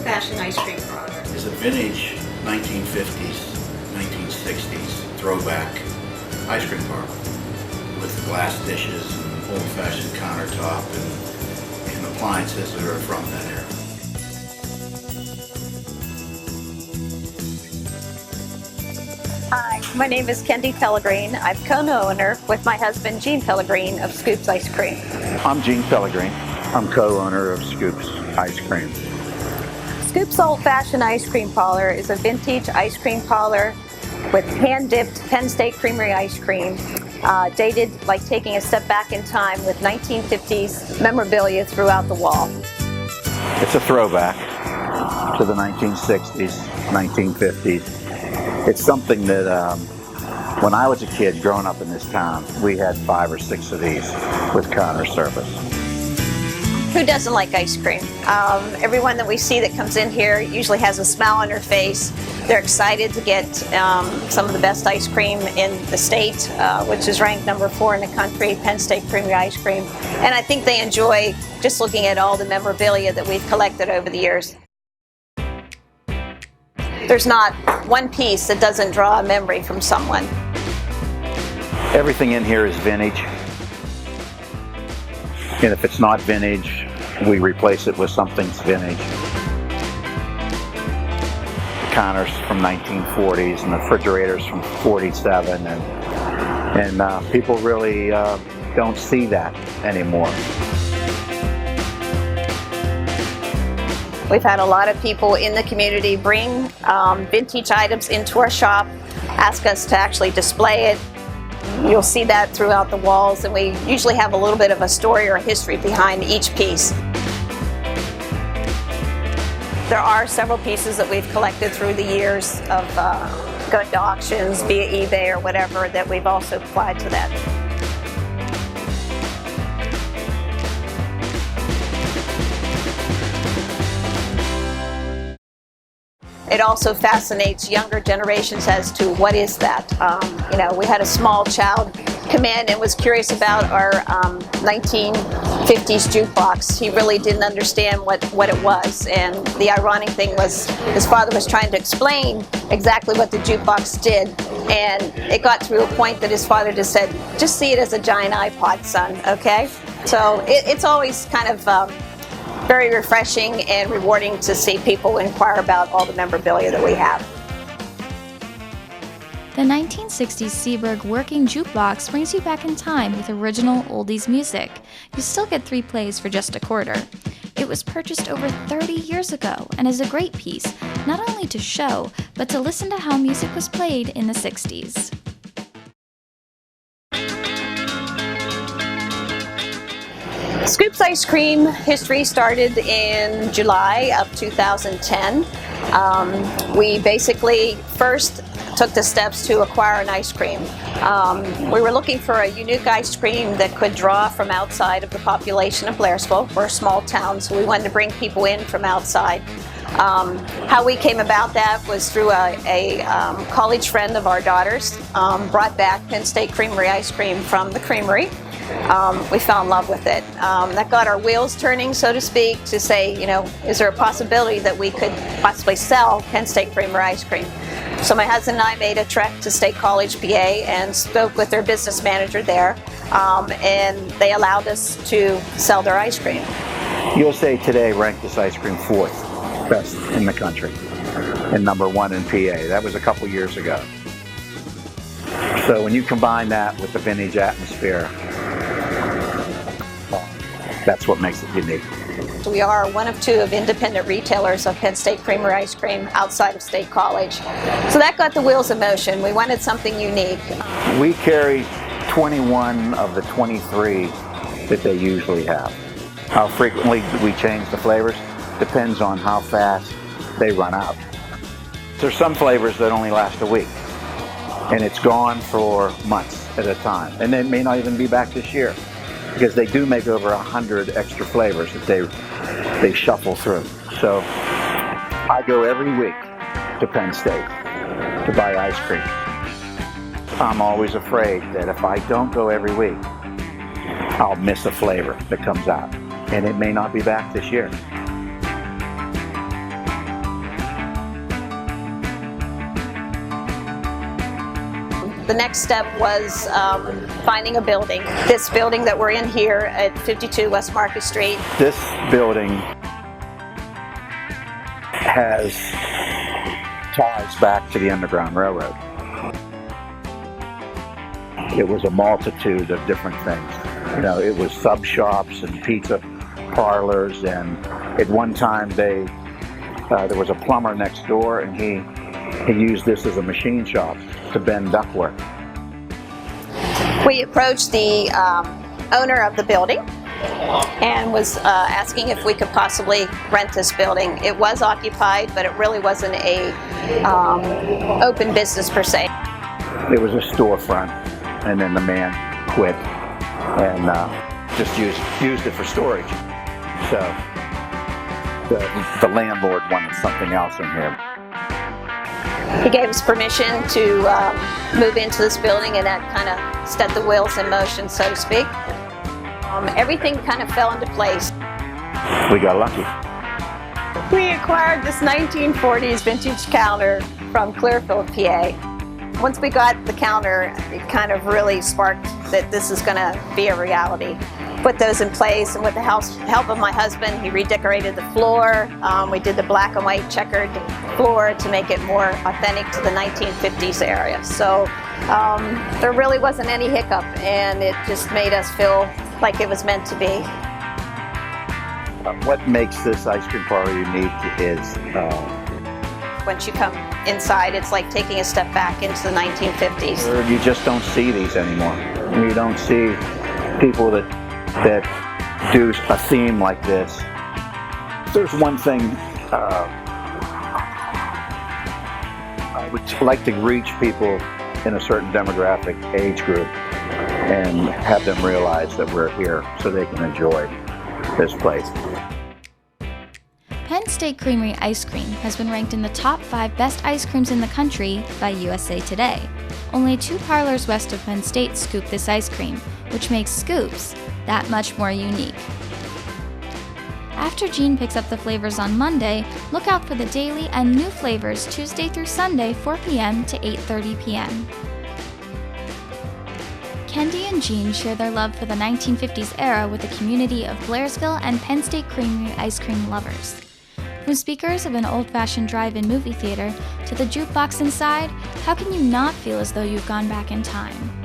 old-fashioned ice cream parlor? It's a vintage 1950s, 1960s throwback ice cream parlor with glass dishes and old-fashioned countertop and appliances that are from that era. Hi, my name is Kendi Pellegrine. I'm co-owner with my husband Gene Pellegrine of Scoops Ice Cream. I'm Gene Pellegrine. I'm co-owner of Scoops Ice Cream. Scoops Old Fashioned Ice Cream Parlor is a vintage ice cream parlor with hand-dipped Penn State Creamery ice cream, dated like taking a step back in time with 1950s memorabilia throughout the wall. It's a throwback to the 1960s, 1950s. It's something that when I was a kid growing up in this town, we had 5 or 6 of these with counter service. Who doesn't like ice cream? Everyone that we see that comes in here usually has a smile on their face. They're excited to get some of the best ice cream in the state, which is ranked number 4 in the country, Penn State Creamery ice cream. And I think they enjoy just looking at all the memorabilia that we've collected over the years. There's not one piece that doesn't draw a memory from someone. Everything in here is vintage. And if it's not vintage, we replace it with something vintage. The counters from 1940s and the refrigerators from 47, and people really don't see that anymore. We've had a lot of people in the community bring vintage items into our shop, ask us to actually display it. You'll see that throughout the walls, and we usually have a little bit of a story or a history behind each piece. There are several pieces that we've collected through the years of going to auctions via eBay or whatever that we've also applied to that. It also fascinates younger generations as to what is that. We had a small child come in and was curious about our 1950s jukebox. He really didn't understand what it was, and the ironic thing was his father was trying to explain exactly what the jukebox did, and it got to a point that his father just said, just see it as a giant iPod, son, okay? So it's always kind of very refreshing and rewarding to see people inquire about all the memorabilia that we have. The 1960s Seaburg working jukebox brings you back in time with original oldies music. You still get 3 plays for just $0.25. It was purchased over 30 years ago and is a great piece, not only to show, but to listen to how music was played in the 60s. Scoops Ice Cream history started in July of 2010. We basically first took the steps to acquire an ice cream. We were looking for a unique ice cream that could draw from outside of the population of Blairsville. We're a small town, so we wanted to bring people in from outside. How we came about that was through a college friend of our daughter's, brought back Penn State Creamery ice cream from the creamery. We fell in love with it. That got our wheels turning, so to speak, to say, is there a possibility that we could possibly sell Penn State Creamery ice cream? So my husband and I made a trek to State College, PA, and spoke with their business manager there, and they allowed us to sell their ice cream. USA Today ranked this ice cream 4th best in the country and number 1 in PA. That was a couple years ago. So when you combine that with the vintage atmosphere, that's what makes it unique. We are one of 2 of independent retailers of Penn State Creamery ice cream outside of State College. So that got the wheels in motion. We wanted something unique. We carry 21 of the 23 that they usually have. How frequently we change the flavors depends on how fast they run out. There's some flavors that only last a week, and it's gone for months at a time. And they may not even be back this year, because they do make over 100 extra flavors that they shuffle through. So I go every week to Penn State to buy ice cream. I'm always afraid that if I don't go every week, I'll miss a flavor that comes out, and it may not be back this year. The next step was finding a building. This building that we're in here at 52 West Market Street. This building has ties back to the Underground Railroad. It was a multitude of different things. You know, it was sub shops and pizza parlors, and at one time there was a plumber next door, and he used this as a machine shop to bend ductwork. We approached the owner of the building and was asking if we could possibly rent this building. It was occupied, but it really wasn't a open business per se. It was a storefront, and then the man quit and just used it for storage. So the landlord wanted something else in here. He gave us permission to move into this building, and that kind of set the wheels in motion, so to speak. Everything kind of fell into place. We got lucky. We acquired this 1940s vintage counter from Blairsville, PA. Once we got the counter, it kind of really sparked that this is going to be a reality. Put those in place, and with the help of my husband, he redecorated the floor. We did the black and white checkered floor to make it more authentic to the 1950s area. So there really wasn't any hiccup, and it just made us feel like it was meant to be. What makes this ice cream parlor unique is once you come inside, it's like taking a step back into the 1950s. You just don't see these anymore. You don't see people that do a theme like this. There's one thing I would like to reach people in a certain demographic age group and have them realize that we're here so they can enjoy this place. Penn State Creamery ice cream has been ranked in the top 5 best ice creams in the country by USA Today. Only 2 parlors west of Penn State scoop this ice cream, which makes Scoops that much more unique. After Jean picks up the flavors on Monday, look out for the daily and new flavors Tuesday through Sunday, 4 p.m. to 8:30 p.m. Kendi and Jean share their love for the 1950s era with a community of Blairsville and Penn State Creamery ice cream lovers. From speakers of an old-fashioned drive-in movie theater to the jukebox inside, how can you not feel as though you've gone back in time?